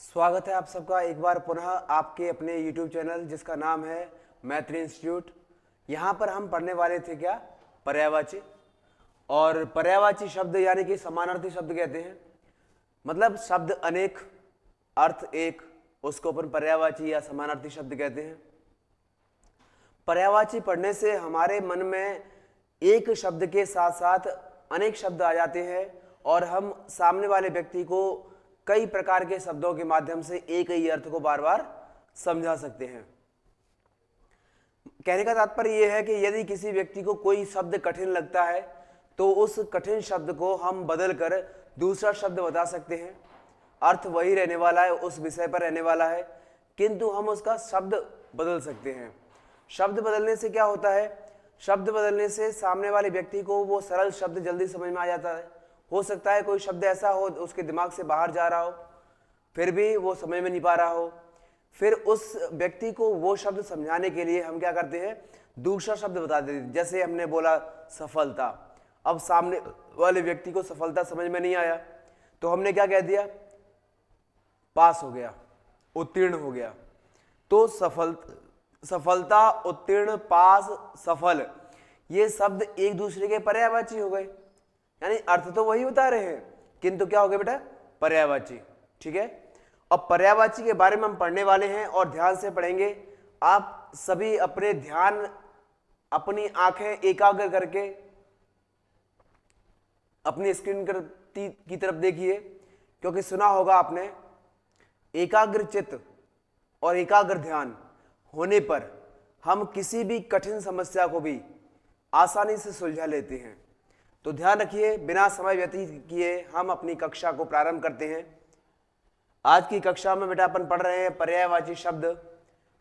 स्वागत है आप सबका एक बार पुनः आपके अपने YouTube चैनल जिसका नाम है मैत्री इंस्टीट्यूट। यहाँ पर हम पढ़ने वाले थे क्या, पर्यायवाची। और पर्यायवाची शब्द यानी कि समानार्थी शब्द कहते हैं, मतलब शब्द अनेक अर्थ एक, उसको अपन पर्यायवाची या समानार्थी शब्द कहते हैं। पर्यायवाची पढ़ने से हमारे मन में एक शब्द के साथ साथ अनेक शब्द आ जाते हैं और हम सामने वाले व्यक्ति को कई प्रकार के शब्दों के माध्यम से एक ही अर्थ को बार बार समझा सकते हैं। कहने का तात्पर्य यह है कि यदि किसी व्यक्ति को कोई शब्द कठिन लगता है तो उस कठिन शब्द को हम बदल कर दूसरा शब्द बता सकते हैं। अर्थ वही रहने वाला है, उस विषय पर रहने वाला है, किंतु हम उसका शब्द बदल सकते हैं। शब्द बदलने से क्या होता है, शब्द बदलने से सामने वाले व्यक्ति को वो सरल शब्द जल्दी समझ में आ जाता है। हो सकता है कोई शब्द ऐसा हो उसके दिमाग से बाहर जा रहा हो, फिर भी वो समझ में नहीं पा रहा हो, फिर उस व्यक्ति को वो शब्द समझाने के लिए हम क्या करते हैं, दूसरा शब्द बता देते हैं। जैसे हमने बोला सफलता, अब सामने वाले व्यक्ति को सफलता समझ में नहीं आया तो हमने क्या कह दिया, पास हो गया, उत्तीर्ण हो गया। तो सफलता, उत्तीर्ण, पास, सफल, ये शब्द एक दूसरे के पर्यायवाची हो गए, यानी अर्थ तो वही बता रहे हैं किंतु क्या हो गया बेटा, पर्यायवाची। ठीक है, अब पर्यायवाची के बारे में हम पढ़ने वाले हैं और ध्यान से पढ़ेंगे। आप सभी अपने ध्यान, अपनी आंखें एकाग्र करके अपनी स्क्रीन की तरफ देखिए, क्योंकि सुना होगा आपने, एकाग्र चित्त और एकाग्र ध्यान होने पर हम किसी भी कठिन समस्या को भी आसानी से सुलझा लेते हैं। तो ध्यान रखिए, बिना समय व्यतीत किए हम अपनी कक्षा को प्रारंभ करते हैं। आज की कक्षा में बेटा अपन पढ़ रहे हैं पर्यायवाची शब्द।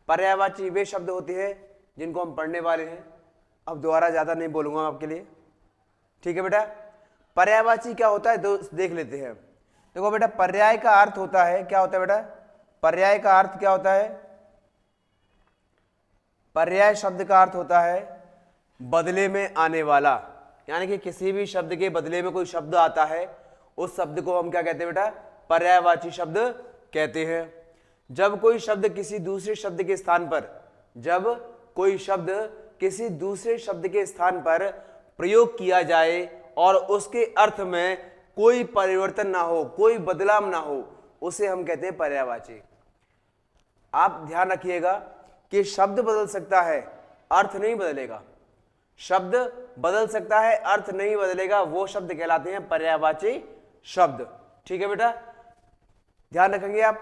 पर्यायवाची वे शब्द होते हैं जिनको हम पढ़ने वाले हैं। अब दोबारा ज्यादा नहीं बोलूंगा आपके लिए, ठीक है बेटा। पर्यायवाची क्या होता है देख लेते हैं। देखो बेटा, पर्याय का अर्थ होता है, क्या होता है बेटा, पर्याय का अर्थ क्या होता है, पर्याय शब्द का अर्थ होता है बदले में आने वाला। यानी कि किसी भी शब्द के बदले में कोई शब्द आता है, उस शब्द को हम क्या कहते हैं बेटा, पर्यायवाची शब्द कहते हैं। जब कोई शब्द किसी दूसरे शब्द के स्थान पर, जब कोई शब्द किसी दूसरे शब्द के स्थान पर प्रयोग किया जाए और उसके अर्थ में कोई परिवर्तन ना हो, कोई बदलाव ना हो, उसे हम कहते हैं पर्यायवाची। आप ध्यान रखिएगा कि शब्द बदल सकता है, अर्थ नहीं बदलेगा। शब्द बदल सकता है, अर्थ नहीं बदलेगा, वो शब्द कहलाते हैं पर्यायवाची शब्द। ठीक है बेटा, ध्यान रखेंगे आप।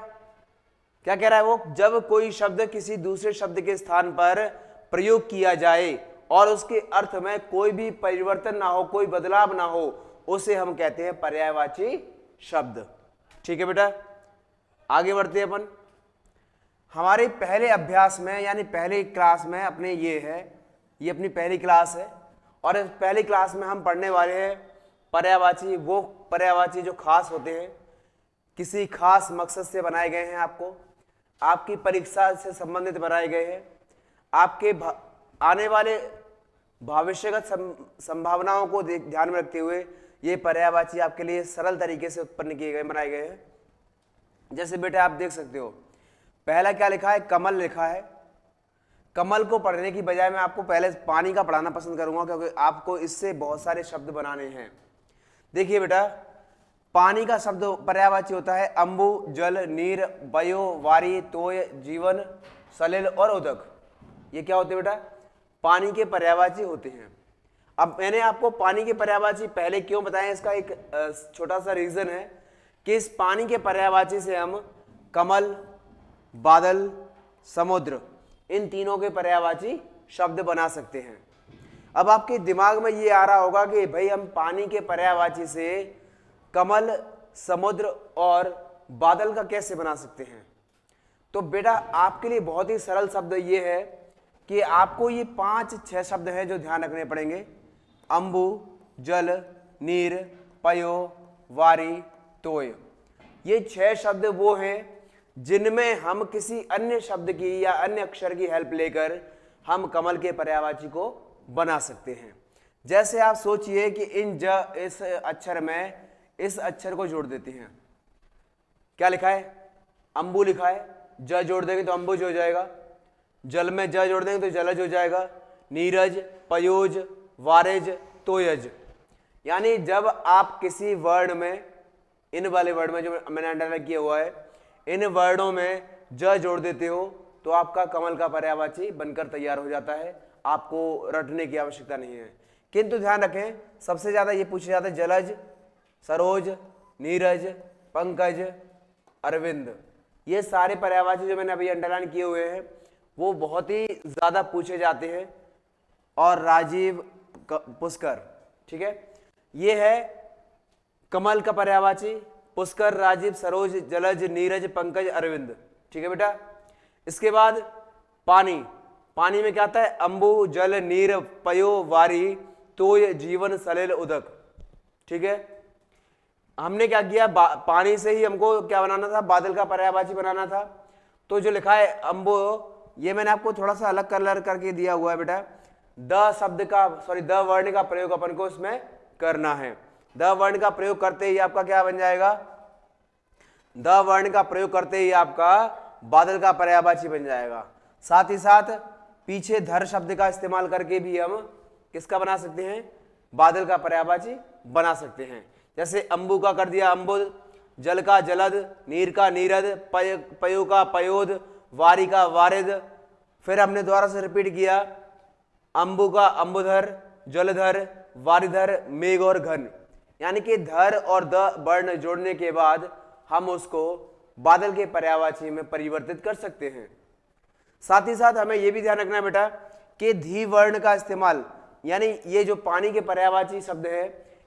क्या कह रहा है वो, जब कोई शब्द किसी दूसरे शब्द के स्थान पर प्रयोग किया जाए और उसके अर्थ में कोई भी परिवर्तन ना हो, कोई बदलाव ना हो, उसे हम कहते हैं पर्यायवाची शब्द। ठीक है बेटा, आगे बढ़ते हैं अपन। हमारे पहले अभ्यास में यानी पहले क्लास में अपने ये अपनी पहली क्लास है और इस पहली क्लास में हम पढ़ने वाले हैं पर्यायवाची। वो पर्यायवाची जो खास होते हैं, किसी खास मकसद से बनाए गए हैं, आपकी परीक्षा से संबंधित बनाए गए हैं, आपके आने वाले भविष्यगत संभावनाओं को ध्यान में रखते हुए ये पर्यायवाची आपके लिए सरल तरीके से उत्पन्न किए गए, बनाए गए हैं। जैसे बेटा आप देख सकते हो, पहला क्या लिखा है, कमल लिखा है। कमल को पढ़ने की बजाय मैं आपको पहले पानी का पढ़ाना पसंद करूंगा, क्योंकि आपको इससे बहुत सारे शब्द बनाने हैं। देखिए बेटा, पानी का शब्द पर्यायवाची होता है अंबु, जल, नीर, वयो, वारी, तोय, जीवन, सलिल और उदक। ये क्या होते हैं बेटा, पानी के पर्यायवाची होते हैं। अब मैंने आपको पानी के पर्यायवाची पहले क्यों बताया, इसका एक छोटा सा रीजन है कि इस पानी के पर्यायवाची से हम कमल, बादल, समुद्र, इन तीनों के पर्यायवाची शब्द बना सकते हैं। अब आपके दिमाग में ये आ रहा होगा कि भाई हम पानी के पर्यायवाची से कमल, समुद्र और बादल का कैसे बना सकते हैं। तो बेटा आपके लिए बहुत ही सरल शब्द ये है कि आपको ये 5-6 शब्द हैं जो ध्यान रखने पड़ेंगे। अंबु, जल, नीर, पयो, वारी, तोय, ये 6 शब्द वो हैं जिनमें हम किसी अन्य शब्द की या अन्य अक्षर की हेल्प लेकर हम कमल के पर्यायवाची को बना सकते हैं। जैसे आप सोचिए कि इस अक्षर में इस अक्षर को जोड़ देते हैं, क्या लिखा है, अंबु लिखा है, ज जोड़ देंगे तो अंबुज हो जाएगा, जल में ज जोड़ देंगे तो जलज हो जाएगा, नीरज, पयोज, वारेज, तोयज। यानी जब आप किसी वर्ड में, इन वाले वर्ड में जो मैंने अंडरलाइन किया हुआ है, इन वर्डों में ज जोड़ देते हो तो आपका कमल का पर्यायवाची बनकर तैयार हो जाता है, आपको रटने की आवश्यकता नहीं है। किंतु ध्यान रखें, सबसे ज्यादा ये पूछा जाता है जलज, सरोज, नीरज, पंकज, अरविंद। ये सारे पर्यायवाची जो मैंने अभी अंडरलाइन किए हुए हैं वो बहुत ही ज्यादा पूछे जाते हैं। और राजीव, पुष्कर, ठीक है, ये है कमल का पर्यायवाची, पुष्कर, राजीव, सरोज, जलज, नीरज, पंकज, अरविंद। ठीक है बेटा। इसके बाद पानी, पानी में क्या आता है, अंबु, जल, नीर, पयो, वारी, तोय, जीवन, सलिल, उदक। ठीक है, हमने क्या किया, पानी से ही हमको क्या बनाना था, बादल का पर्यायवाची बनाना था। तो जो लिखा है अंबु, ये मैंने आपको थोड़ा सा अलग कलर करके दिया हुआ है बेटा। द शब्द का, सॉरी द वर्ण का प्रयोग अपन को इसमें करना है। द वर्ण का प्रयोग करते ही आपका क्या बन जाएगा, द वर्ण का प्रयोग करते ही आपका बादल का पर्यायवाची बन जाएगा। साथ ही साथ पीछे धर शब्द का इस्तेमाल करके भी हम किसका बना सकते हैं, बादल का पर्यायवाची बना सकते हैं। जैसे अंबु का कर दिया अंबुद, जल का जलद, नीर का नीरद, पयो का पयोद, वारी का वारिद। फिर हमने दोबारा से रिपीट किया, अंबु का अंबुधर, जलधर, वारिधर, मेघ और घन। यानी कि धर और द वर्ण जोड़ने के बाद हम उसको बादल के पर्यायवाची में परिवर्तित कर सकते हैं। साथ ही साथ हमें यह भी ध्यान रखना है बेटा कि धी वर्ण का इस्तेमाल, यानी ये जो पानी के पर्यायवाची शब्द है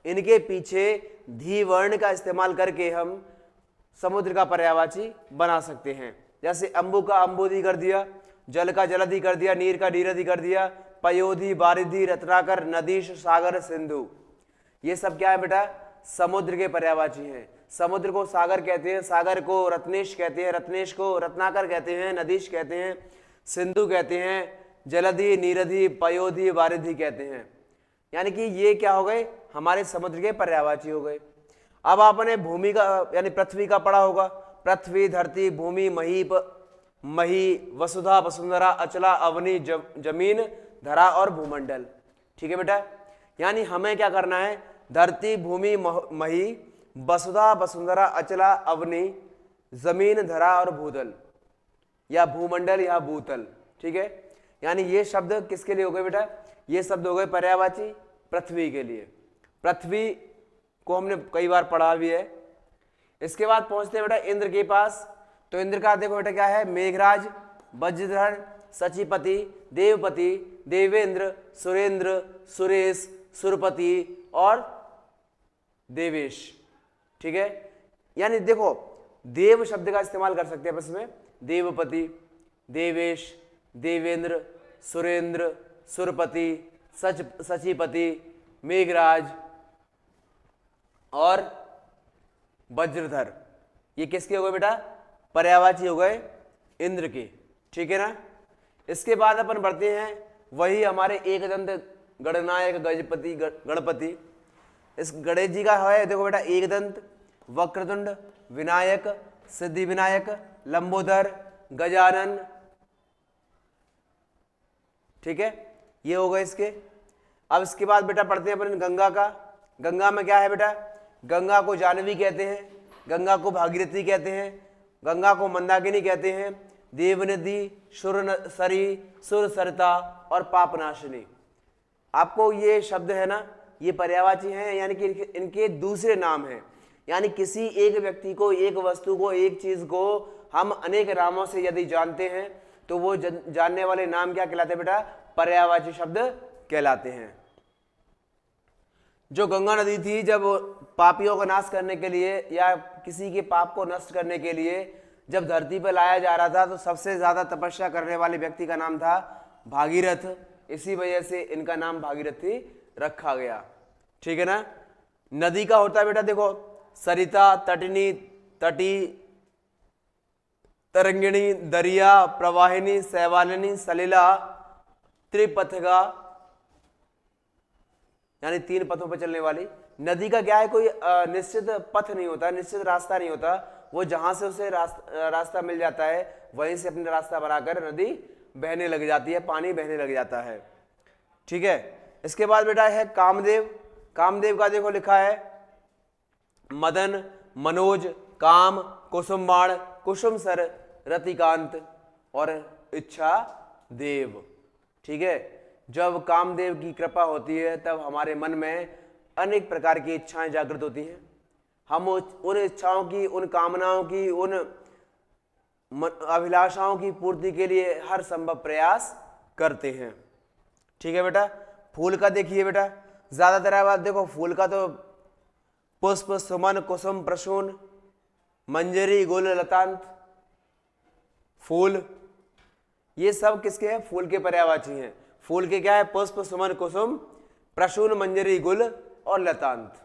इनके पीछे धी वर्ण का इस्तेमाल करके हम समुद्र का पर्यायवाची बना सकते हैं। जैसे अंबु का अंबुदी कर दिया, जल का जलधि कर दिया, नीर का नीरधि कर दिया, पयोधि, बारिधि, रत्नाकर, नदीश, सागर, सिंधु। ये सब क्या है बेटा, समुद्र के पर्यायवाची हैं। समुद्र को सागर कहते हैं, सागर को रत्नेश कहते हैं, रत्नेश को रत्नाकर कहते हैं, नदीश कहते हैं, सिंधु कहते हैं, जलधि, नीरधि, पयोधि, वारिधि कहते हैं। यानी कि ये क्या हो गए, हमारे समुद्र के पर्यायवाची हो गए। अब आपने भूमि का यानी पृथ्वी का पढ़ा होगा, पृथ्वी, धरती, भूमि, महीप, मही, वसुधा, वसुंधरा, अचला, अवनी, जमीन, धरा और भूमंडल। ठीक है बेटा। यानी हमें क्या करना है, धरती, भूमि, मही, वसुधा, वसुंधरा, अचला, अवनी, जमीन, धरा और भूतल या भूमंडल या भूतल। ठीक है, यानी ये शब्द किसके लिए हो गए बेटा, ये शब्द हो गए पर्यायवाची पृथ्वी के लिए। पृथ्वी को हमने कई बार पढ़ा भी है। इसके बाद पहुंचते हैं बेटा इंद्र के पास। तो इंद्र का देखो बेटा क्या है, मेघराज, वज्रधर, सचिपति, देवपति, देवेंद्र, सुरेंद्र, सुरेश, सुरपति और देवेश। ठीक है, यानी देखो देव शब्द का इस्तेमाल कर सकते हैं इसमें, देवपति, देवेश, देवेंद्र, सुरेंद्र, सुरपति, सचिपति, मेघराज और वज्रधर। ये किसके हो गए बेटा, पर्यायवाची हो गए इंद्र के। ठीक है ना। इसके बाद अपन बढ़ते हैं, वही हमारे एक दंत गणनायक गजपति गणपति। इस गणेश जी का है देखो बेटा, एक दंत, वक्रतुंड, विनायक, सिद्धि विनायक, लंबोदर, गजानन। ठीक है, ये हो गए इसके। अब इसके बाद बेटा पढ़ते हैं अपन गंगा का। गंगा में क्या है बेटा, गंगा को जानवी कहते हैं, गंगा को भागीरथी कहते हैं, गंगा को मंदाकिनी कहते हैं, देवनदी, सुरसरी, सुरसरिता और पापनाशिनी। आपको ये शब्द है ना, ये पर्यायवाची हैं, यानी कि इनके दूसरे नाम हैं। यानी किसी एक व्यक्ति को, एक वस्तु को, एक चीज को हम अनेक नामों से यदि जानते हैं तो वो जानने वाले नाम क्या कहलाते हैं बेटा, पर्यायवाची शब्द कहलाते हैं। जो गंगा नदी थी, जब पापियों का नाश करने के लिए या किसी के पाप को नष्ट करने के लिए जब धरती पर लाया जा रहा था, तो सबसे ज्यादा तपस्या करने वाले व्यक्ति का नाम था भागीरथ। इसी वजह से इनका नाम भागीरथी रखा गया। ठीक है ना। नदी का होता है बेटा देखो, सरिता, तटनी, तटी, तरंगिणी, दरिया, प्रवाहिनी, शैवालिनी, सलिला, त्रिपथगा, यानी 3 पथों पर चलने वाली। नदी का क्या है, कोई निश्चित पथ नहीं होता, निश्चित रास्ता नहीं होता, वो जहां से उसे रास्ता मिल जाता है वहीं से अपना रास्ता बनाकर नदी बहने लग जाती है, पानी बहने लग जाता है। ठीक है, इसके बाद बेटा है कामदेव। कामदेव का देखो लिखा है मदन, मनोज, काम, कुसुमबाण, कुसुम सर, रतिकांत और इच्छा देव। ठीक है, जब कामदेव की कृपा होती है तब हमारे मन में अनेक प्रकार की इच्छाएं जागृत होती हैं। हम उन इच्छाओं की, उन कामनाओं की, उन अभिलाषाओं की पूर्ति के लिए हर संभव प्रयास करते हैं। ठीक है बेटा, फूल का देखिए बेटा, ज्यादातर बात देखो फूल का तो पुष्प, सुमन, कुसुम, प्रसून, मंजरी, गुल, लतांत, फूल, ये सब किसके हैं, फूल के पर्यायवाची हैं। फूल के क्या है, पुष्प, सुमन, कुसुम, प्रसून, मंजरी, गुल और लतांत।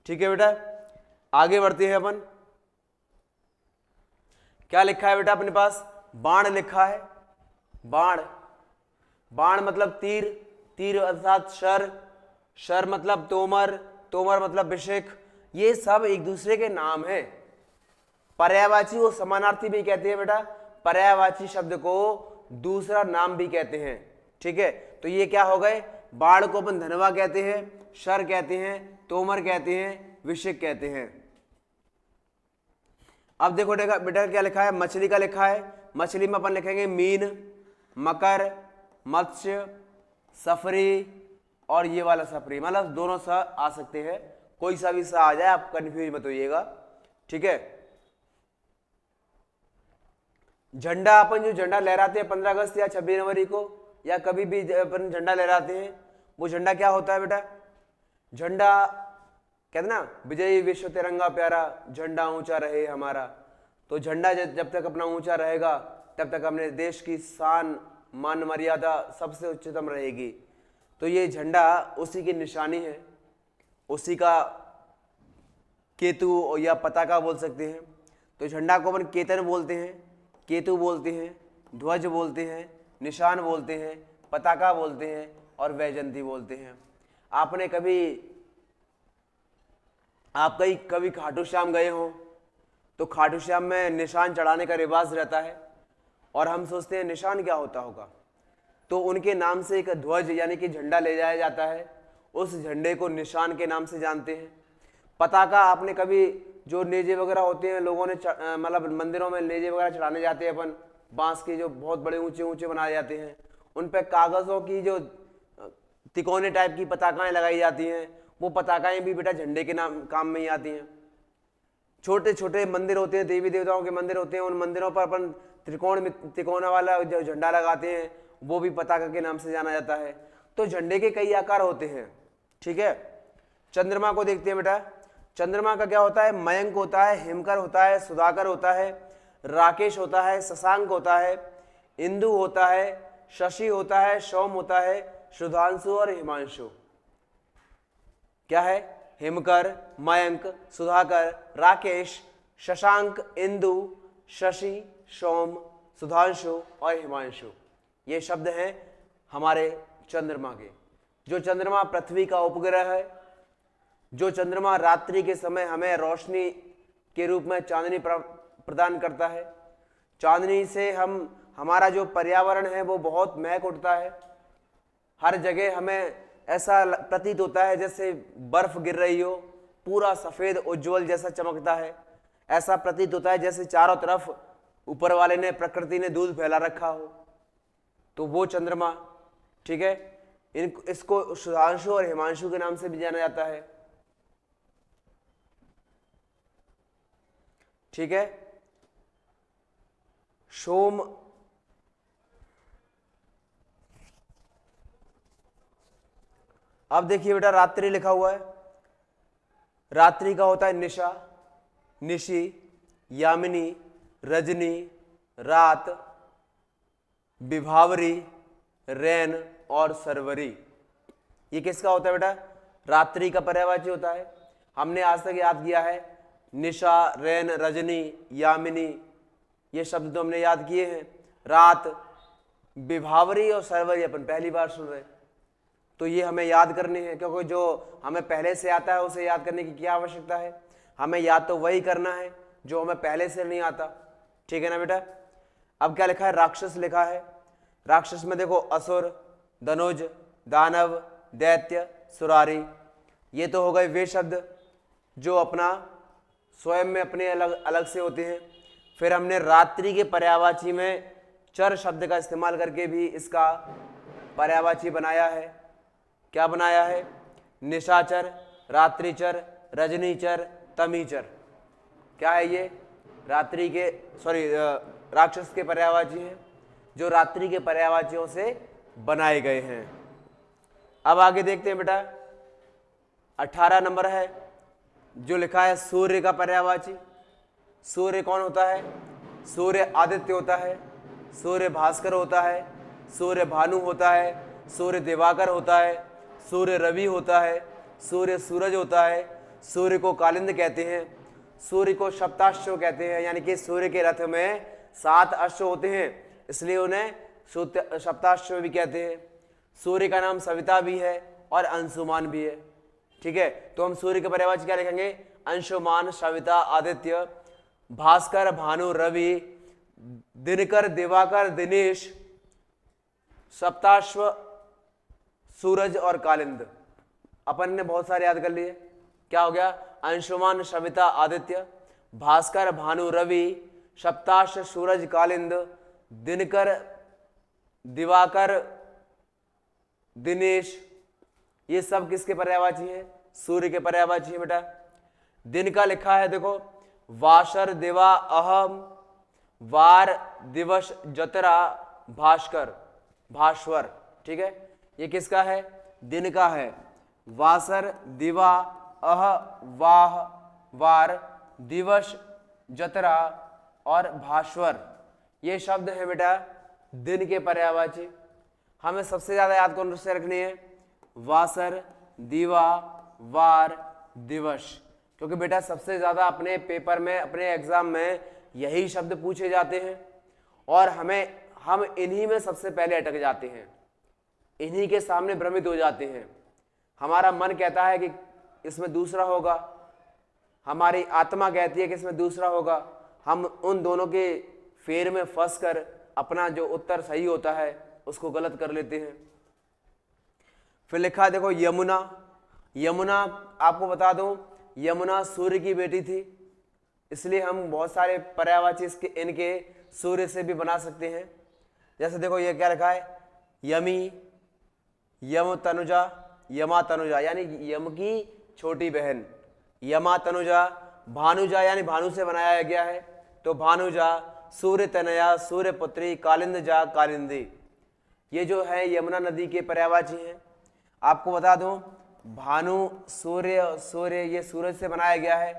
ठीक है बेटा, आगे बढ़ते हैं अपन। क्या लिखा है बेटा अपने पास, बाण लिखा है। बाण, बाण मतलब तीर, तीर अर्थात शर, शर मतलब तोमर, तोमर मतलब विषेक। ये सब एक दूसरे के नाम है। पर्यायवाची वो समानार्थी भी कहते हैं बेटा, पर्यायवाची शब्द को दूसरा नाम भी कहते हैं। ठीक है, तो ये क्या हो गए, बाण को अपन धनवा कहते हैं, शर कहते हैं, तोमर कहते हैं, विषेक कहते हैं। अब देखो बेटा क्या लिखा है, मछली का लिखा है। मछली में अपन लिखेंगे मीन, मकर, मत्स्य, सफरी और ये वाला सफरी, मतलब दोनों सा आ सकते हैं, कोई सा भी सा आ जाए, आप कंफ्यूज मत होइएगा। ठीक है, झंडा, अपन जो झंडा लहराते हैं 15 अगस्त या 26 जनवरी को या कभी भी अपन झंडा लहराते हैं, वो झंडा क्या होता है बेटा, झंडा कहते ना, विजयी विश्व तिरंगा प्यारा, झंडा ऊंचा रहे हमारा। तो झंडा जब तक अपना ऊंचा रहेगा तब तक अपने देश की शान, मान, मर्यादा सबसे उच्चतम रहेगी। तो ये झंडा उसी की निशानी है, उसी का केतु या पताका बोल सकते हैं। तो झंडा को अपन केतन बोलते हैं, केतु बोलते हैं, ध्वज बोलते हैं, निशान बोलते हैं, पताका बोलते हैं और वैजयंती बोलते हैं। आपने कभी खाटू श्याम गए हो तो खाटू श्याम में निशान चढ़ाने का रिवाज रहता है और हम सोचते हैं निशान क्या होता होगा, तो उनके नाम से एक ध्वज यानी कि झंडा ले जाया जाता है, उस झंडे को निशान के नाम से जानते हैं। पताका, आपने कभी जो नेजे वगैरह होते हैं लोगों ने मतलब मंदिरों में नेजे वगैरह चढ़ाने जाते हैं अपन, बांस के जो बहुत बड़े ऊंचे ऊंचे बनाए जाते हैं, उन पे कागजों की जो तिकोने टाइप की पताकाएं लगाई जाती हैं, वो पताकाएं भी बेटा झंडे के नाम काम में ही आती हैं। छोटे छोटे मंदिर होते हैं, देवी देवताओं के मंदिर होते हैं, उन मंदिरों पर अपन त्रिकोण वाला जो झंडा लगाते हैं वो भी पताका के नाम से जाना जाता है। तो झंडे के कई आकार होते हैं। ठीक है, चंद्रमा को देखते हैं बेटा। चंद्रमा का क्या होता है, मयंक होता है, हिमकर होता है, सुधाकर होता है, राकेश होता है, शशांक होता है, इंदु होता है, शशि होता है, सोम होता है, सुधांशु और हिमांशु। क्या है, हिमकर, मयंक, सुधाकर, राकेश, शशांक, इंदु, शशि, सोम, सुधांशु और हिमांशु, ये शब्द हैं हमारे चंद्रमा के। जो चंद्रमा पृथ्वी का उपग्रह है, जो चंद्रमा रात्रि के समय हमें रोशनी के रूप में चांदनी प्रदान करता है। चांदनी से हमारा जो पर्यावरण है वो बहुत महक उठता है, हर जगह हमें ऐसा प्रतीत होता है जैसे बर्फ गिर रही हो, पूरा सफेद उज्जवल जैसा चमकता है, ऐसा प्रतीत होता है जैसे चारों तरफ ऊपर वाले ने, प्रकृति ने दूध फैला रखा हो, तो वो चंद्रमा। ठीक है, इसको सुधांशु और हिमांशु के नाम से भी जाना जाता है। ठीक है, सोम, अब देखिए बेटा रात्रि लिखा हुआ है। रात्रि का होता है निशा, निशी, यामिनी, रजनी, रात, विभावरी, रैन और सरवरी। ये किसका होता है बेटा, रात्रि का पर्यायवाची होता है। हमने आज तक याद किया है निशा, रैन, रजनी, यामिनी, ये शब्द तो हमने याद किए हैं। रात, विभावरी और सरवरी अपन पहली बार सुन रहे हैं। तो ये हमें याद करनी है, क्योंकि जो हमें पहले से आता है उसे याद करने की क्या आवश्यकता है, हमें याद तो वही करना है जो हमें पहले से नहीं आता। ठीक है ना बेटा। अब क्या लिखा है, राक्षस लिखा है। राक्षस में देखो असुर, धनुज, दानव, दैत्य, सुरारी, ये तो हो गए वे शब्द जो अपना स्वयं में अपने अलग अलग से होते हैं। फिर हमने रात्रि के पर्यायवाची में चर शब्द का इस्तेमाल करके भी इसका पर्यायवाची बनाया है। क्या बनाया है, निशाचर, रात्रिचर, रजनीचर, तमीचर। क्या है ये, रात्रि के राक्षस के पर्यायवाची हैं जो रात्रि के पर्यायवाचियों से बनाए गए हैं। अब आगे देखते हैं बेटा, 18 नंबर है जो लिखा है सूर्य का पर्यायवाची। सूर्य कौन होता है, सूर्य आदित्य होता है, सूर्य भास्कर होता है, सूर्य भानु होता है, सूर्य दिवाकर होता है, सूर्य रवि होता है, सूर्य सूरज होता है, सूर्य को कालिंद कहते हैं, सूर्य को सप्ताश्व कहते हैं, यानी कि सूर्य के रथ में 7 अश्व होते हैं इसलिए उन्हें सप्ताश्व भी कहते हैं। सूर्य का नाम सविता भी है और अंशुमान भी है। ठीक है, तो हम सूर्य के पर्यायवाची क्या लिखेंगे, अंशुमान, सविता, आदित्य, भास्कर, भानु, रवि, दिनकर, दिवाकर, दिनेश, सप्ताश्व, सूरज और कालिंद। अपन ने बहुत सारे याद कर लिए। क्या हो गया, अंशुमान, सविता, आदित्य, भास्कर, भानु, रवि, सप्ताश्व, सूरज, कालिंद, दिनकर, दिवाकर, दिनेश, ये सब किसके पर्यायवाची हैं, सूर्य के पर्यायवाची है बेटा। दिन का लिखा है देखो, वासर, दिवा, अहम, वार, दिवस, जतरा, भास्कर, भास्वर। ठीक है, ये किसका है, दिन का है। वासर, दिवा, अह, वाह, वार, दिवस, जतरा और भास्वर, ये शब्द है बेटा दिन के पर्यायवाची। हमें सबसे ज्यादा याद कौन से रखनी है, वासर, दिवा, वार, दिवस, क्योंकि बेटा सबसे ज्यादा अपने पेपर में, अपने एग्जाम में यही शब्द पूछे जाते हैं और हम इन्हीं में सबसे पहले अटक जाते हैं, इन्हीं के सामने भ्रमित हो जाते हैं। हमारा मन कहता है कि इसमें दूसरा होगा, हमारी आत्मा कहती है कि इसमें दूसरा होगा, हम उन दोनों के फेर में फंस कर अपना जो उत्तर सही होता है उसको गलत कर लेते हैं। फिर लिखा है देखो यमुना। यमुना आपको बता दूं, यमुना सूर्य की बेटी थी, इसलिए हम बहुत सारे पर्यायवाची इनके सूर्य से भी बना सकते हैं। जैसे देखो ये क्या लिखा है, यमी, यम तनुजा, यमा तनुजा यानी यम की छोटी बहन, यमा तनुजा, भानुजा यानी भानु से बनाया गया है तो भानुजा, सूर्य तनया, सूर्य पुत्री, कालिंदजा, कालिंदी, ये जो है यमुना नदी के पर्यायवाची हैं। आपको बता दूं, भानु, सूर्य, सूर्य ये सूरज से बनाया गया है,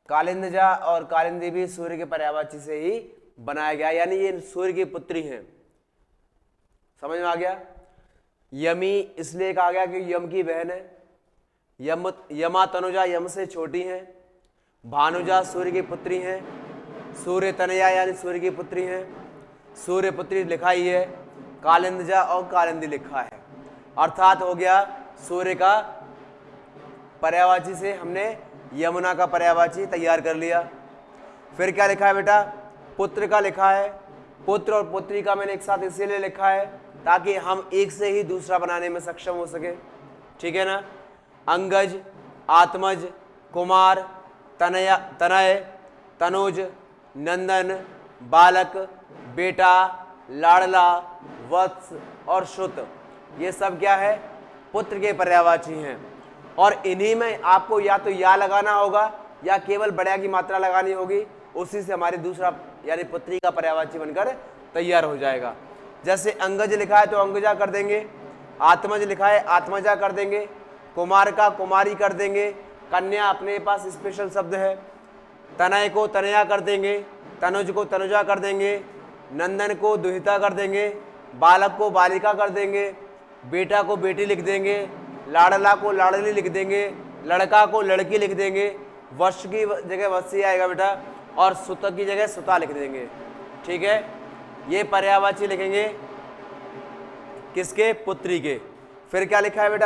कालिंदजा और कालिंदी भी सूर्य के पर्यायवाची से ही बनाया गया, यानी ये सूर्य की पुत्री हैं। समझ में आ गया। यमी इसलिए कहा गया कि यम की बहन है, यमा तनुजा यम से छोटी हैं, भानुजा सूर्य की पुत्री हैं, सूर्य तनया यानी सूर्य की पुत्री हैं, सूर्य पुत्री लिखा ही है, कालिंदजा और कालिंदी लिखा है, अर्थात हो गया सूर्य का पर्यायवाची से हमने यमुना का पर्यायवाची तैयार कर लिया। फिर क्या लिखा है बेटा, पुत्र का लिखा है। पुत्र और पुत्री का मैंने एक साथ इसीलिए लिखा है ताकि हम एक से ही दूसरा बनाने में सक्षम हो सके। ठीक है ना। अंगज, आत्मज, कुमार, तनय, तनुज, नंदन, बालक, बेटा, लाडला, वत्स और श्रुत, ये सब क्या है, पुत्र के पर्यायवाची हैं। और इन्हीं में आपको या तो या लगाना होगा या केवल बड़या की मात्रा लगानी होगी, उसी से हमारी दूसरा यानी पुत्री का पर्यायवाची बनकर तैयार हो जाएगा। जैसे अंगज लिखा है तो अंगजा कर देंगे, आत्मज लिखा है आत्मजा कर देंगे, कुमार का कुमारी कर देंगे, कन्या अपने पास स्पेशल शब्द है, तनय को तनया कर देंगे, तनुज को तनुजा कर देंगे, नंदन को दुहिता कर देंगे, बालक को बालिका कर देंगे, बेटा को बेटी लिख देंगे, लाडला को लाडली लिख देंगे, लड़का को लड़की लिख देंगे, वश की जगह वशी आएगा बेटा, और सुत की जगह सुता लिख देंगे। ठीक है, ये पर्यायवाची लिखेंगे किसके, पुत्री के। फिर क्या लिखा है बेटा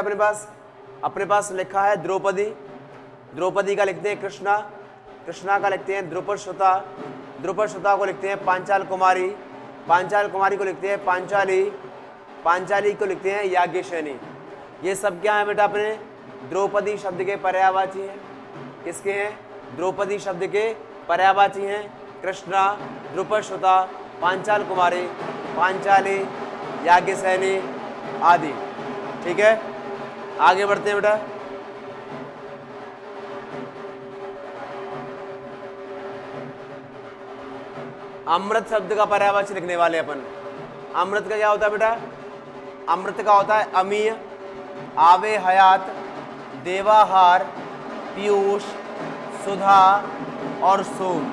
अपने पास लिखा है द्रौपदी, द्रौपदी का लिखते हैं कृष्णा, कृष्णा का लिखते हैं द्रुपदसुता, द्रुपदसुता को लिखते हैं पांचाल कुमारी, पांचाल कुमारी को लिखते हैं पांचाली, पांचाली को लिखते हैं याज्ञसेनी। ये सब क्या है बेटा अपने द्रौपदी शब्द के पर्यायवाची हैं। किसके हैं? द्रौपदी शब्द के पर्यायवाची हैं कृष्णा, द्रुपदसुता, पांचाल कुमारी, पांचाली, याज्ञसेनी आदि। ठीक है, आगे बढ़ते हैं बेटा। अमृत शब्द का पर्यायवाची लिखने वाले अपन। अमृत का क्या होता है बेटा? अमृत का होता है अमीय, आवे हयात, देवाहार, पीयूष, सुधा और सोम।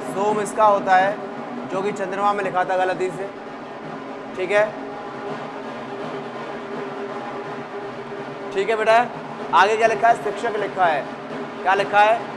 सोम इसका होता है जो कि चंद्रमा में लिखा था गलती से। ठीक है, ठीक है बेटा। आगे क्या लिखा है? शिक्षक लिखा है। क्या लिखा है?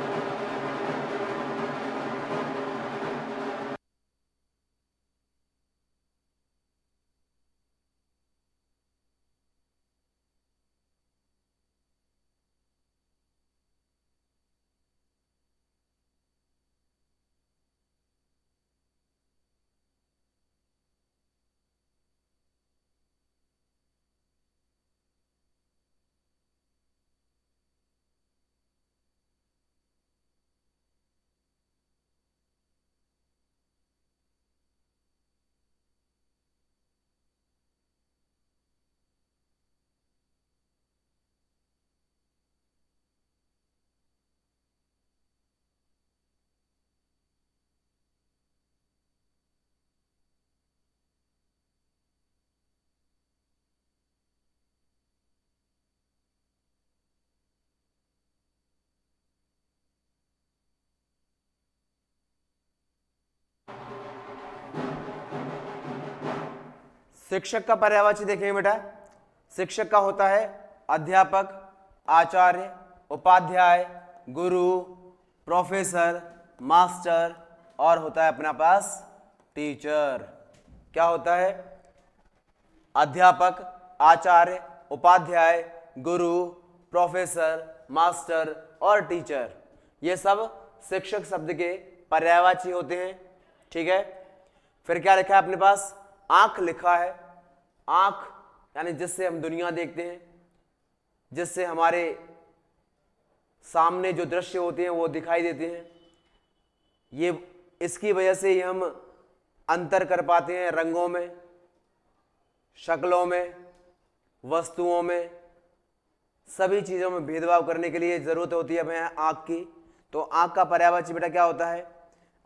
शिक्षक का पर्यायवाची देखेंगे बेटा। शिक्षक का होता है अध्यापक, आचार्य, उपाध्याय, गुरु, प्रोफेसर, मास्टर और होता है अपना पास टीचर। क्या होता है? अध्यापक, आचार्य, उपाध्याय, गुरु, प्रोफेसर, मास्टर और टीचर। ये सब शिक्षक शब्द के पर्यायवाची होते हैं। ठीक है, फिर क्या लिखा है अपने पास? आंख लिखा है। आंख यानी जिससे हम दुनिया देखते हैं, जिससे हमारे सामने जो दृश्य होते हैं वो दिखाई देते हैं। ये इसकी वजह से ही हम अंतर कर पाते हैं रंगों में, शक्लों में, वस्तुओं में, सभी चीज़ों में भेदभाव करने के लिए ज़रूरत होती है हमें आँख की। तो आँख का पर्यायवाची बेटा क्या होता है?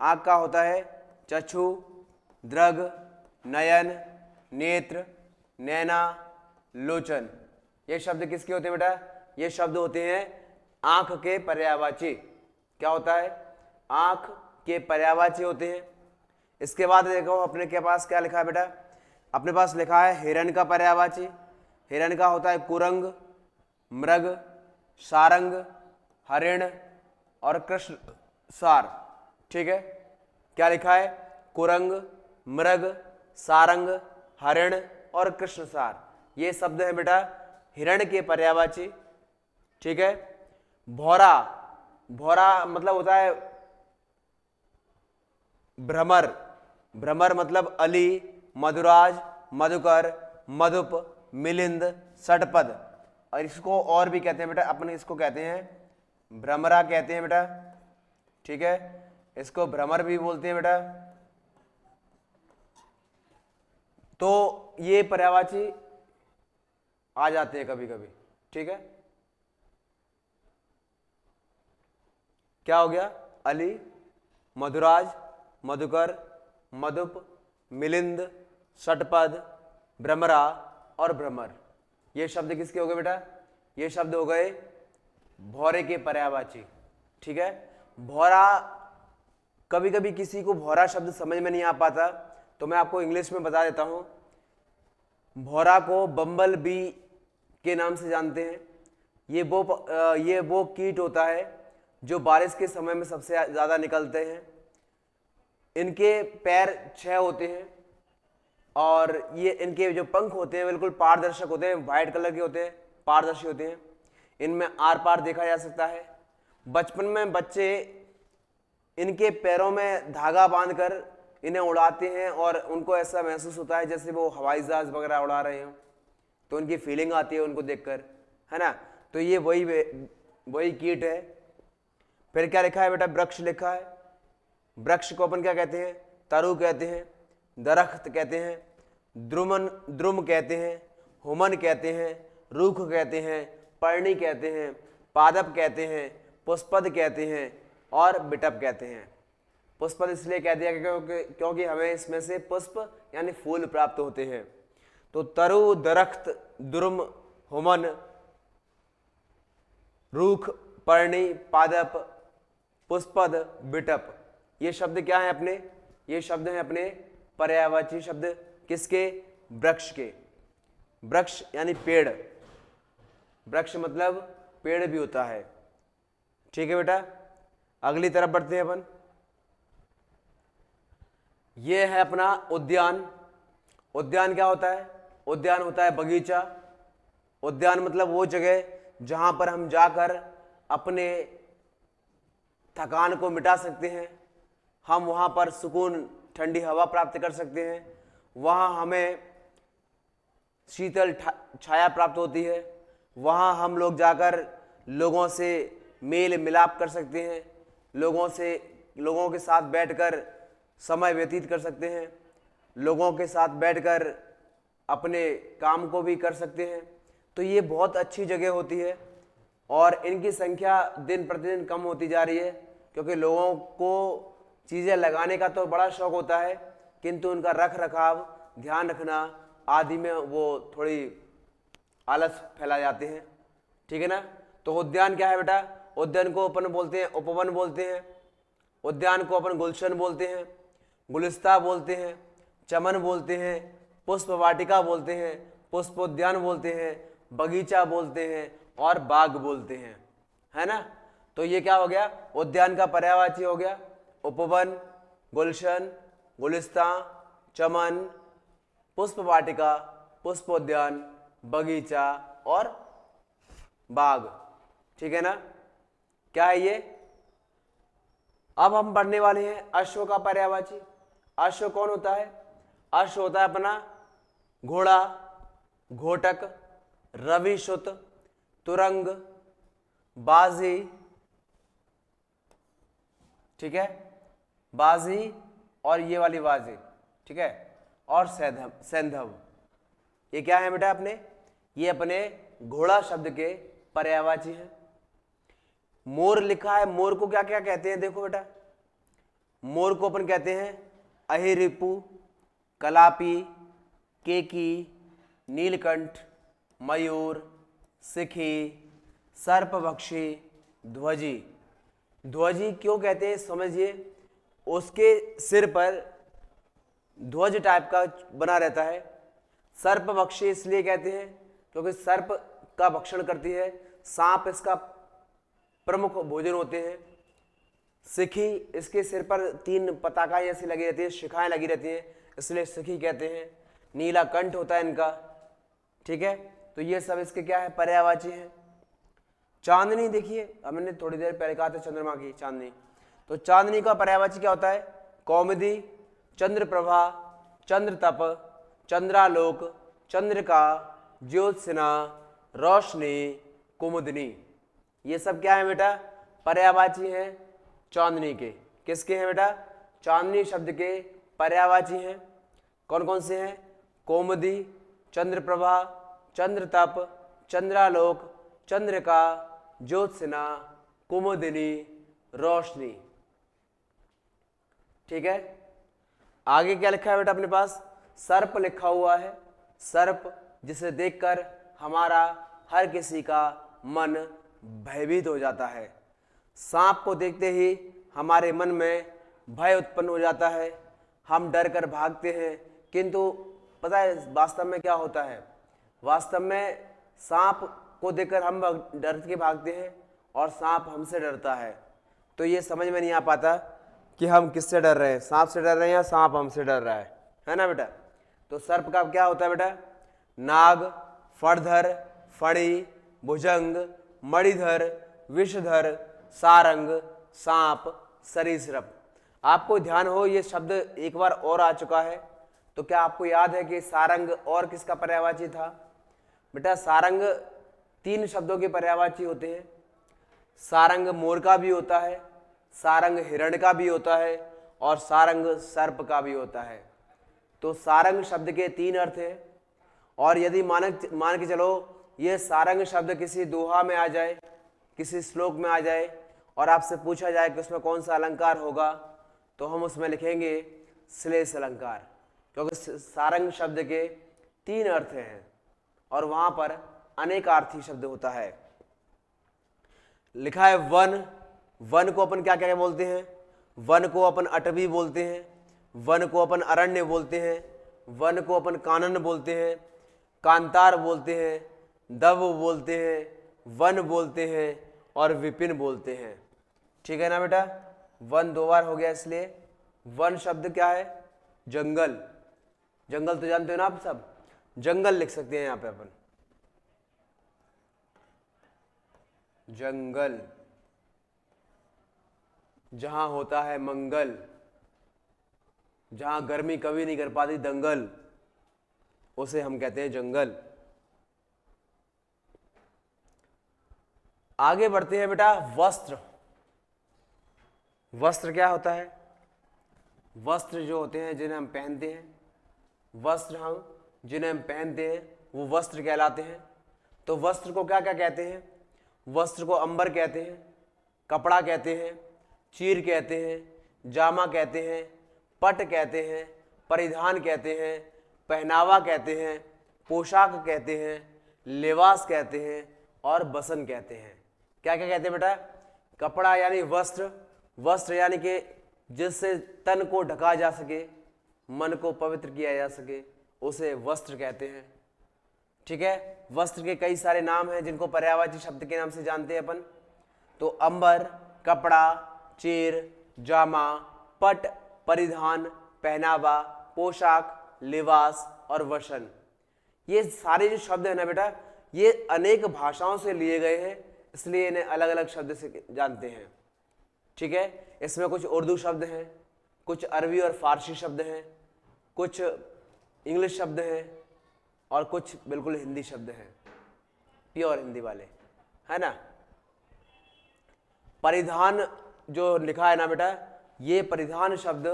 आँख का होता है चक्षु, दृग, नयन, नेत्र, नैना, लोचन। ये शब्द किसके होते हैं बेटा? ये शब्द होते हैं आँख के पर्यायवाची। क्या होता है? आँख के पर्यायवाची होते हैं। इसके बाद देखो अपने के पास क्या लिखा है बेटा? अपने पास लिखा है हिरण का पर्यायवाची। हिरण का होता है कुरंग, मृग, सारंग, हरिण और कृष्ण सार। ठीक है, क्या लिखा है? कुरंग, मृग, सारंग, हरिण और कृष्ण सार। ये शब्द है बेटा हिरण के पर्यायवाची। ठीक है, भौरा, भौरा मतलब होता है भ्रमर। भ्रमर मतलब अली, मधुराज, मधुकर, मधुप, मिलिंद, षटपद। और इसको और भी कहते हैं बेटा, अपने इसको कहते हैं भ्रमरा कहते हैं बेटा। ठीक है, इसको भ्रमर भी बोलते हैं बेटा। तो ये पर्यायवाची आ जाते हैं कभी कभी। ठीक है, क्या हो गया? अली, मधुराज, मधुकर, मधुप, मिलिंद, षटपद, भ्रमरा और भ्रमर। ये शब्द किसके हो गए बेटा? ये शब्द हो गए भौरे के पर्यायवाची। ठीक है, भौरा, कभी कभी किसी को भौरा शब्द समझ में नहीं आ पाता तो मैं आपको इंग्लिश में बता देता हूं। भौरा को बम्बल बी के नाम से जानते हैं। ये वो कीट होता है जो बारिश के समय में सबसे ज्यादा निकलते हैं। इनके पैर 6 होते हैं। और ये इनके जो पंख होते हैं बिल्कुल पारदर्शक होते हैं, व्हाइट कलर के होते हैं, पारदर्शी होते हैं, इनमें आर पार देखा जा सकता है। बचपन में बच्चे इनके पैरों में धागा बांधकर इन्हें उड़ाते हैं और उनको ऐसा महसूस होता है जैसे वो हवाई जहाज वगैरह उड़ा रहे हो, तो उनकी फीलिंग आती है उनको देखकर, है ना। तो ये वही कीट है। फिर क्या लिखा है बेटा, वृक्ष लिखा है। वृक्ष को अपन क्या कहते हैं, तरु कहते हैं, दरख्त कहते हैं, द्रुम कहते हैं, हुमन कहते हैं, रूख कहते हैं, पर्णी कहते हैं, पादप कहते हैं, पुष्पद कहते हैं और बिटप कहते हैं। पुष्पद इसलिए कह दिया क्योंकि हमें इसमें से पुष्प यानी फूल प्राप्त होते हैं। तो तरु, दरख्त, द्रुम, हुमन, रूख, पर्णी, पादप, पुष्पद, बिटप, ये शब्द क्या है अपने, ये शब्द हैं अपने पर्यायवाची शब्द किसके, वृक्ष के। वृक्ष यानी पेड़, वृक्ष मतलब पेड़ भी होता है। ठीक है बेटा, अगली तरफ बढ़ते हैं अपन। ये है अपना उद्यान। उद्यान क्या होता है, उद्यान होता है बगीचा। उद्यान मतलब वो जगह जहां पर हम जाकर अपने थकान को मिटा सकते हैं, हम वहां पर सुकून ठंडी हवा प्राप्त कर सकते हैं, वहां हमें शीतल छाया प्राप्त होती है, वहां हम लोग जाकर लोगों से मेल मिलाप कर सकते हैं, लोगों के साथ बैठकर समय व्यतीत कर सकते हैं, लोगों के साथ बैठकर अपने काम को भी कर सकते हैं। तो ये बहुत अच्छी जगह होती है और इनकी संख्या दिन प्रतिदिन कम होती जा रही है, क्योंकि लोगों को चीज़ें लगाने का तो बड़ा शौक होता है, किंतु उनका रख रखाव, ध्यान रखना आदि में वो थोड़ी आलस फैला जाते हैं। ठीक है ना। तो उद्यान क्या है बेटा, उद्यान को अपन बोलते हैं उपवन बोलते हैं, उद्यान को अपन गुलशन बोलते हैं, गुलिस्ता बोलते हैं, चमन बोलते हैं, पुष्प वाटिका बोलते हैं, पुष्पोद्यान बोलते हैं, बगीचा बोलते हैं और बाग बोलते हैं, है ना। तो ये क्या हो गया, उद्यान का पर्यायवाची हो गया उपवन, गुलशन, गुलिस्ता, चमन, पुष्प वाटिका, पुष्पोद्यान, बगीचा और बाग। ठीक है ना। क्या है ये, अब हम पढ़ने वाले हैं अश्व का पर्यायवाची। अश्व कौन होता है, अश्व होता है अपना घोड़ा, घोटक, रविशुत, तुरंग, बाजी, ठीक है, बाजी और ये वाली बाजी, ठीक है, और सैंधव। ये क्या है बेटा अपने, ये अपने घोड़ा शब्द के पर्यायवाची है। मोर लिखा है, मोर को क्या क्या कहते हैं, देखो बेटा, मोर को अपन कहते हैं अहिरिपु, कलापी, केकी, नीलकंठ, मयूर, सिखी, सर्पभक्षी, ध्वजी। ध्वजी क्यों कहते हैं समझिए, उसके सिर पर ध्वज टाइप का बना रहता है। सर्पभक्षी इसलिए कहते हैं क्योंकि सर्प का भक्षण करती है, सांप इसका प्रमुख भोजन होते हैं। सिखी, इसके सिर पर 3 पताकाएं ऐसी लगी रहती है, शिखाएं लगी रहती हैं, इसलिए सिखी कहते हैं। नीला कंठ होता है इनका। ठीक है, तो ये सब इसके क्या है, पर्यायवाची हैं। चांदनी देखिए, हमने थोड़ी देर पहले कहा था चंद्रमा की चांदनी, तो चांदनी का पर्यायवाची क्या होता है, कौमुदी, चंद्रप्रभा, चंद्रतप, चंद्रालोक, चंद्रिका, ज्योत्सना, रोशनी, कुमुदनी। ये सब क्या है बेटा, पर्यायवाची हैं चांदनी के। किसके हैं बेटा, चांदनी शब्द के पर्यायवाची हैं। कौन कौन से हैं, कौमुदी, चंद्रप्रभा, चंद्रतप, चंद्रालोक, चंद्रिका, ज्योत्सना, कुमुदिनी, रोशनी। ठीक है, आगे क्या लिखा है बेटा अपने पास, सर्प लिखा हुआ है। सर्प जिसे देखकर हमारा हर किसी का मन भयभीत हो जाता है। सांप को देखते ही हमारे मन में भय उत्पन्न हो जाता है, हम डर कर भागते हैं। किंतु पता है वास्तव में क्या होता है, वास्तव में सांप को देखकर हम डर के भागते हैं और सांप हमसे डरता है। तो ये समझ में नहीं आ पाता कि हम किससे डर रहे हैं, सांप से डर रहे हैं या सांप हमसे डर रहा है ना बेटा। तो सर्प का क्या होता है बेटा? नाग, फणधर, फणी, भुजंग, मणिधर, विषधर, सारंग, सांप, सरीसृप। आपको ध्यान हो ये शब्द एक बार और आ चुका है, तो क्या आपको याद है कि सारंग और किसका पर्यायवाची था? बेटा सारंग 3 शब्दों के पर्यायवाची होते हैं। सारंग मोर का भी होता है, सारंग हिरण का भी होता है और सारंग सर्प का भी होता है। तो सारंग शब्द के 3 अर्थ हैं। और यदि मान के चलो ये सारंग शब्द किसी दोहा में आ जाए, किसी श्लोक में आ जाए और आपसे पूछा जाए कि उसमें कौन सा अलंकार होगा, तो हम उसमें लिखेंगे श्लेष अलंकार, क्योंकि सारंग शब्द के 3 अर्थ हैं और वहां पर अनेकार्थी शब्द होता है। लिखा है वन। वन को अपन क्या क्या बोलते हैं? वन को अपन अटवी बोलते हैं, वन को अपन अरण्य बोलते हैं, वन को अपन कानन बोलते हैं, कांतार बोलते हैं, दव बोलते हैं, वन बोलते हैं और विपिन बोलते हैं। ठीक है ना बेटा? वन 2 बार हो गया, इसलिए वन शब्द क्या है? जंगल। जंगल तो जानते हो ना आप सब, जंगल लिख सकते हैं यहां पे अपन, जंगल जहां होता है मंगल, जहां गर्मी कभी नहीं कर पाती दंगल, उसे हम कहते हैं जंगल। आगे बढ़ते हैं बेटा। वस्त्र। वस्त्र क्या होता है? वस्त्र जो होते हैं जिन्हें हम पहनते हैं, वस्त्र हम जिन्हें हम पहनते हैं वो वस्त्र कहलाते हैं। तो वस्त्र को क्या क्या कहते हैं? वस्त्र को अंबर कहते हैं, कपड़ा कहते हैं, चीर कहते हैं, जामा कहते हैं, पट कहते हैं, परिधान कहते हैं, पहनावा कहते हैं, पोशाक कहते हैं, लिबास कहते हैं और बसन कहते हैं। क्या क्या कहते हैं बेटा? कपड़ा यानी वस्त्र, वस्त्र यानी कि जिससे तन को ढका जा सके, मन को पवित्र किया जा सके, उसे वस्त्र कहते हैं। ठीक है? वस्त्र के कई सारे नाम हैं जिनको पर्यायवाची शब्द के नाम से जानते हैं अपन। तो अंबर, कपड़ा, चीर, जामा, पट, परिधान, पहनावा, पोशाक, लिबास और वसन, ये सारे जो शब्द है ना बेटा, ये अनेक भाषाओं से लिए गए हैं, इसलिए इन्हें अलग अलग शब्द से जानते हैं। ठीक है? इसमें कुछ उर्दू शब्द हैं, कुछ अरबी और फारसी शब्द हैं, कुछ इंग्लिश शब्द हैं और कुछ बिल्कुल हिंदी शब्द हैं, प्योर हिंदी वाले, है ना। परिधान जो लिखा है ना बेटा, ये परिधान शब्द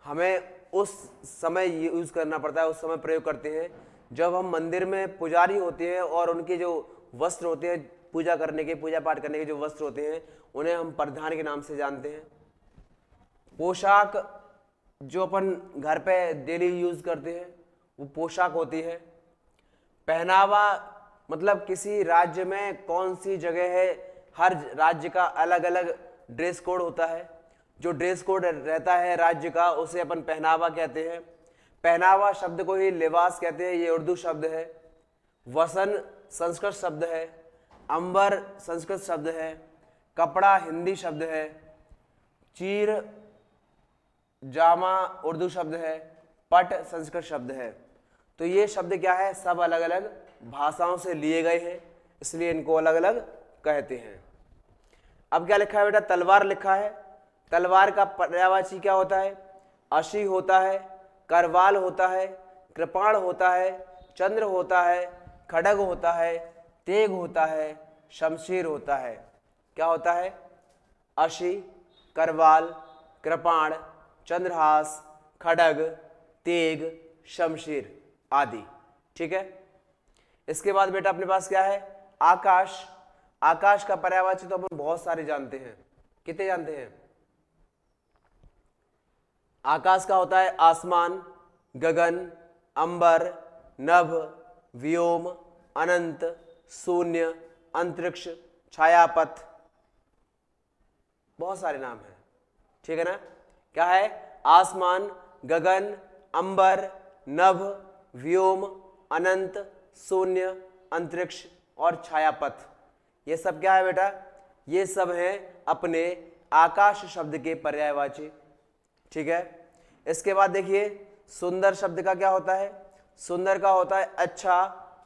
हमें उस समय यूज करना पड़ता है, उस समय प्रयोग करते हैं जब हम मंदिर में पुजारी होते हैं और उनके जो वस्त्र होते हैं, पूजा करने के, पूजा पाठ करने के जो वस्त्र होते हैं, उन्हें हम परिधान के नाम से जानते हैं। पोशाक जो अपन घर पे डेली यूज करते हैं वो पोशाक होती है। पहनावा मतलब किसी राज्य में कौन सी जगह है, हर राज्य का अलग अलग ड्रेस कोड होता है, जो ड्रेस कोड रहता है राज्य का उसे अपन पहनावा कहते हैं। पहनावा शब्द को ही लिबास कहते हैं, ये उर्दू शब्द है। वसन संस्कृत शब्द है, अंबर संस्कृत शब्द है, कपड़ा हिंदी शब्द है, चीर जामा उर्दू शब्द है, पट संस्कृत शब्द है। तो ये शब्द क्या है? सब अलग अलग भाषाओं से लिए गए हैं, इसलिए इनको अलग अलग कहते हैं। अब क्या लिखा है बेटा? तलवार लिखा है। तलवार का पर्यायवाची क्या होता है? अशी होता है, करवाल होता है, कृपाण होता है, चंद्र होता है, खड्ग होता है, तेग होता है, शमशीर होता है। क्या होता है? अशी, करवाल, कृपाण, चंद्रहास, खड्ग, तेग, शमशीर आदि। ठीक है? इसके बाद बेटा अपने पास क्या है? आकाश। आकाश का पर्यायवाची तो अपन बहुत सारे जानते हैं। कितने जानते हैं? आकाश का होता है आसमान, गगन, अंबर, नभ, व्योम, अनंत, शून्य, अंतरिक्ष, छायापथ, बहुत सारे नाम हैं। ठीक है ना? क्या है? आसमान, गगन, अंबर, नभ, व्योम, अनंत, शून्य, अंतरिक्ष और छायापथ। ये सब क्या है बेटा? ये सब हैं अपने आकाश शब्द के पर्यायवाची। ठीक है? इसके बाद देखिए सुंदर शब्द का क्या होता है? सुंदर का होता है अच्छा,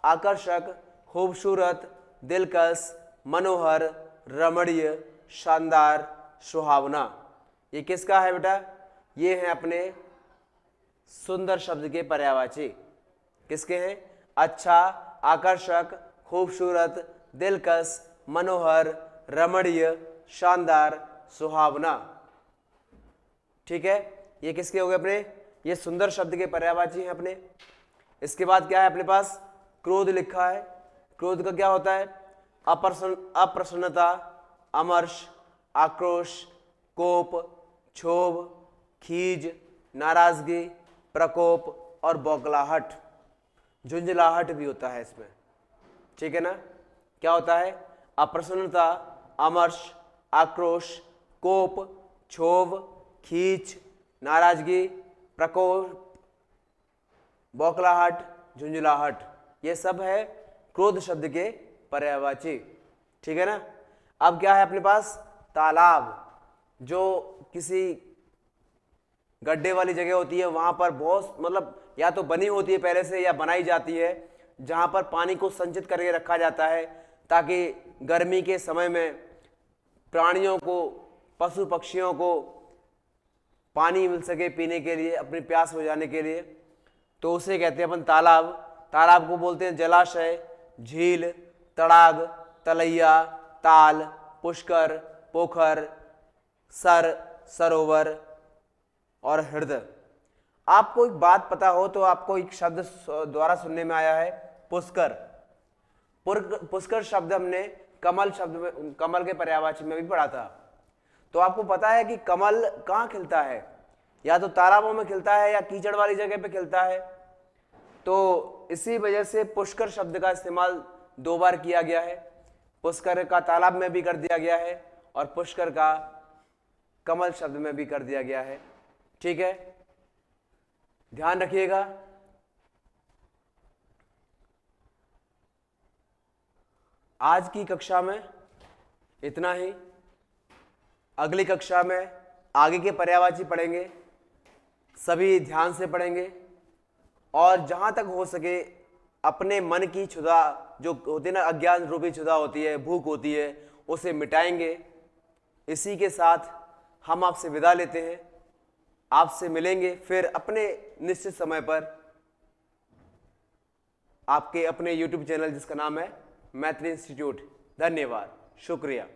आकर्षक, खूबसूरत, दिलकश, मनोहर, रमणीय, शानदार, सुहावना। ये किसका है बेटा? ये है अपने सुंदर शब्द के पर्यायवाची। किसके हैं? अच्छा, आकर्षक, खूबसूरत, दिलकश, मनोहर, रमणीय, शानदार, सुहावना। ठीक है, ये किसके हो गए अपने? ये सुंदर शब्द के पर्यायवाची हैं अपने। इसके बाद क्या है अपने पास? क्रोध लिखा है। क्रोध का क्या होता है? अप्रसन्नता, अमर्ष, आक्रोश, कोप, क्षोभ, खीज, नाराजगी, प्रकोप और बौखलाहट, झुंझलाहट भी होता है इसमें। ठीक है ना? क्या होता है? अप्रसन्नता, अमर्ष, आक्रोश, कोप, क्षोभ, खींच, नाराजगी, प्रकोप, बौखलाहट, झुंझलाहट, ये सब है क्रोध शब्द के पर्यायवाची। ठीक है ना? अब क्या है अपने पास? तालाब, जो किसी गड्ढे वाली जगह होती है, वहां पर बहुत मतलब या तो बनी होती है पहले से या बनाई जाती है, जहां पर पानी को संचित करके रखा जाता है ताकि गर्मी के समय में प्राणियों को, पशु पक्षियों को पानी मिल सके पीने के लिए, अपनी प्यास बुझाने के लिए। तो उसे कहते हैं अपन तालाब। तालाब को बोलते हैं जलाशय, झील, तड़ाग, तलैया, ताल, पुष्कर, पोखर, सर, सरोवर और हृदय। आपको एक बात पता हो तो आपको एक शब्द द्वारा सुनने में आया है, पुष्कर। पुष्कर शब्द हमने कमल शब्द में, कमल के पर्यायवाची में भी पढ़ा था। तो आपको पता है कि कमल कहाँ खिलता है? या तो तालाबों में खिलता है या कीचड़ वाली जगह पे खिलता है। तो इसी वजह से पुष्कर शब्द का इस्तेमाल 2 बार किया गया है। पुष्कर का तालाब में भी कर दिया गया है और पुष्कर का कमल शब्द में भी कर दिया गया है। ठीक है, ध्यान रखिएगा। आज की कक्षा में इतना ही। अगली कक्षा में आगे के पर्यायवाची पढ़ेंगे, सभी ध्यान से पढ़ेंगे और जहां तक हो सके अपने मन की क्षुधा जो होती है ना, अज्ञान रूपी क्षुधा होती है, भूख होती है, उसे मिटाएंगे। इसी के साथ हम आपसे विदा लेते हैं। आपसे मिलेंगे फिर अपने निश्चित समय पर आपके अपने YouTube चैनल जिसका नाम है मैत्री इंस्टीट्यूट। धन्यवाद, शुक्रिया।